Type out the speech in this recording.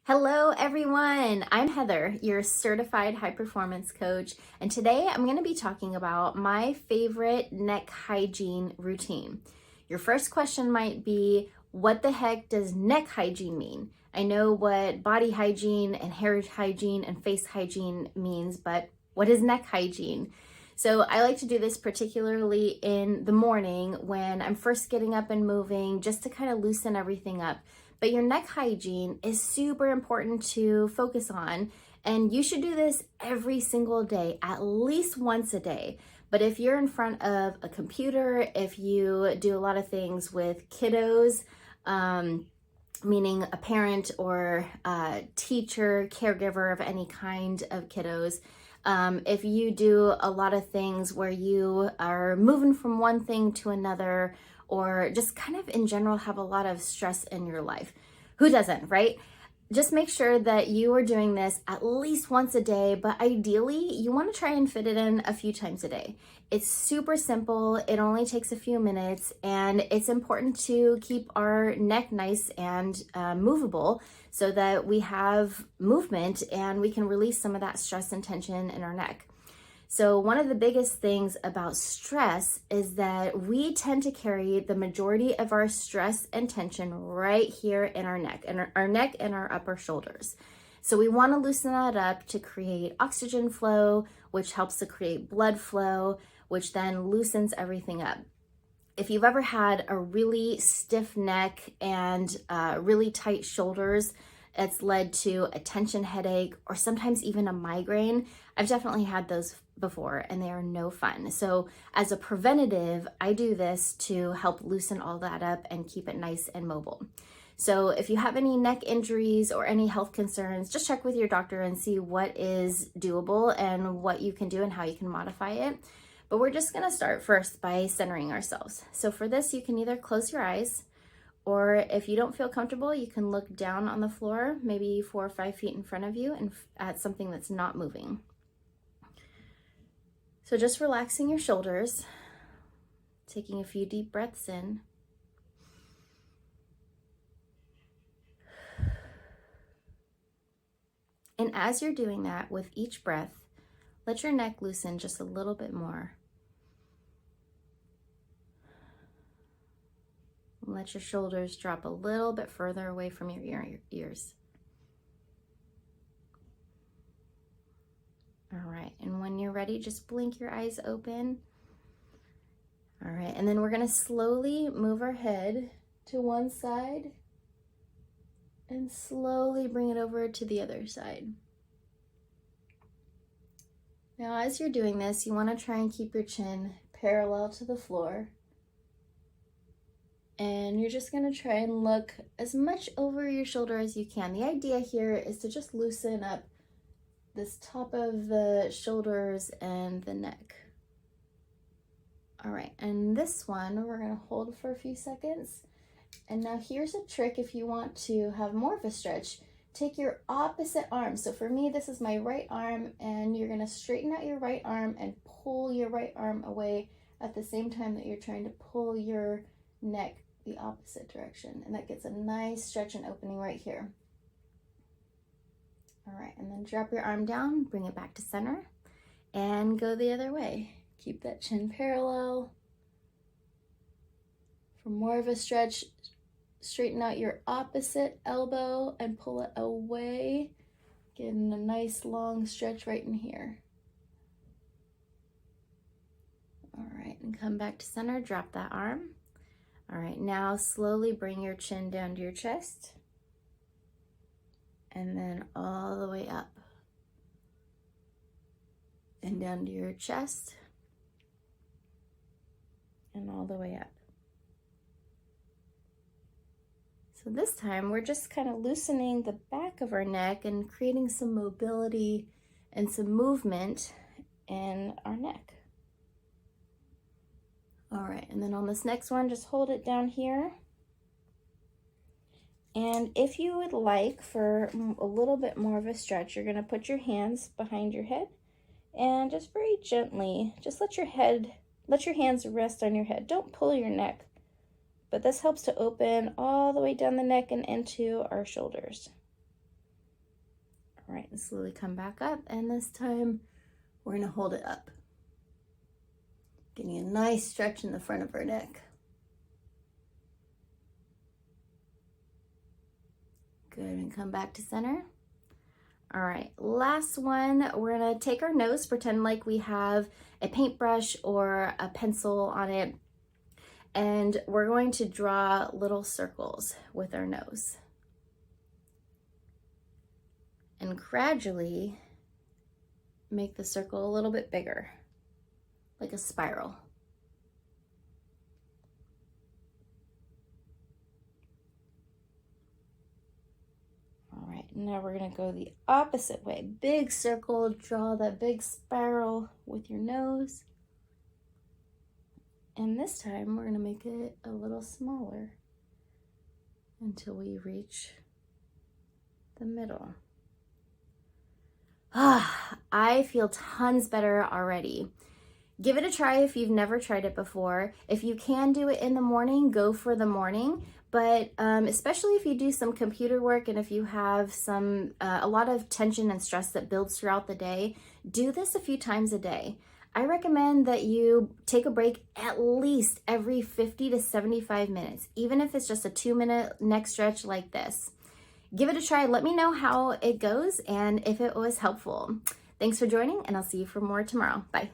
Hello everyone, I'm Heather, your certified high performance coach, and today I'm going to be talking about my favorite neck hygiene routine. Your first question might be, what the heck does neck hygiene mean? I know what body hygiene and hair hygiene and face hygiene means, but what is neck hygiene? So I like to do this particularly in the morning when I'm first getting up and moving, just to kind of loosen everything up. But your neck hygiene is super important to focus on, and you should do this every single day, at least once a day. But if you're in front of a computer, if you do a lot of things with kiddos, meaning a parent or a teacher, caregiver of any kind of kiddos, if you do a lot of things where you are moving from one thing to another, or just kind of in general have a lot of stress in your life. Who doesn't, right? Just make sure that you are doing this at least once a day, but ideally you want to try and fit it in a few times a day. It's super simple. It only takes a few minutes, and it's important to keep our neck nice and movable so that we have movement and we can release some of that stress and tension in our neck. So one of the biggest things about stress is that we tend to carry the majority of our stress and tension right here in our neck and our upper shoulders. So we want to loosen that up to create oxygen flow, which helps to create blood flow, which then loosens everything up. If you've ever had a really stiff neck and really tight shoulders, it's led to a tension headache or sometimes even a migraine. I've definitely had those before, and they are no fun. So as a preventative, I do this to help loosen all that up and keep it nice and mobile. So if you have any neck injuries or any health concerns, just check with your doctor and see what is doable and what you can do and how you can modify it. But we're just gonna start first by centering ourselves. So for this, you can either close your eyes, or if you don't feel comfortable, you can look down on the floor, maybe 4 or 5 feet in front of you, and at something that's not moving. So just relaxing your shoulders, taking a few deep breaths in. And as you're doing that, with each breath, let your neck loosen just a little bit more. Let your shoulders drop a little bit further away from your ears. All right, and when you're ready, just blink your eyes open. All right, and then we're gonna slowly move our head to one side and slowly bring it over to the other side. Now, as you're doing this, you wanna try and keep your chin parallel to the floor. And you're just gonna try and look as much over your shoulder as you can. The idea here is to just loosen up this top of the shoulders and the neck. All right, and this one we're gonna hold for a few seconds. And now here's a trick if you want to have more of a stretch. Take your opposite arm. So for me, this is my right arm, and you're gonna straighten out your right arm and pull your right arm away at the same time that you're trying to pull your neck the opposite direction, and that gets a nice stretch and opening right here. All right, and then drop your arm down, bring it back to center, and go the other way. Keep that chin parallel. For more of a stretch, straighten out your opposite elbow and pull it away, getting a nice long stretch right in here. All right, and come back to center, drop that arm. All right, now slowly bring your chin down to your chest, and then all the way up and down to your chest and all the way up. So this time we're just kind of loosening the back of our neck and creating some mobility and some movement in our neck. All right, and then on this next one, just hold it down here. And if you would like for a little bit more of a stretch, you're gonna put your hands behind your head and just very gently, just let your hands rest on your head. Don't pull your neck, but this helps to open all the way down the neck and into our shoulders. All right, and slowly come back up, and this time we're gonna hold it up. Getting a nice stretch in the front of our neck. Good, and come back to center. All right, last one, we're gonna take our nose, pretend like we have a paintbrush or a pencil on it, and we're going to draw little circles with our nose. And gradually make the circle a little bit bigger, like a spiral. All right, now we're gonna go the opposite way. Big circle, draw that big spiral with your nose. And this time we're gonna make it a little smaller until we reach the middle. I feel tons better already. Give it a try if you've never tried it before. If you can do it in the morning, go for the morning. But especially if you do some computer work and if you have a lot of tension and stress that builds throughout the day, do this a few times a day. I recommend that you take a break at least every 50 to 75 minutes, even if it's just a 2-minute neck stretch like this. Give it a try. Let me know how it goes and if it was helpful. Thanks for joining, and I'll see you for more tomorrow. Bye.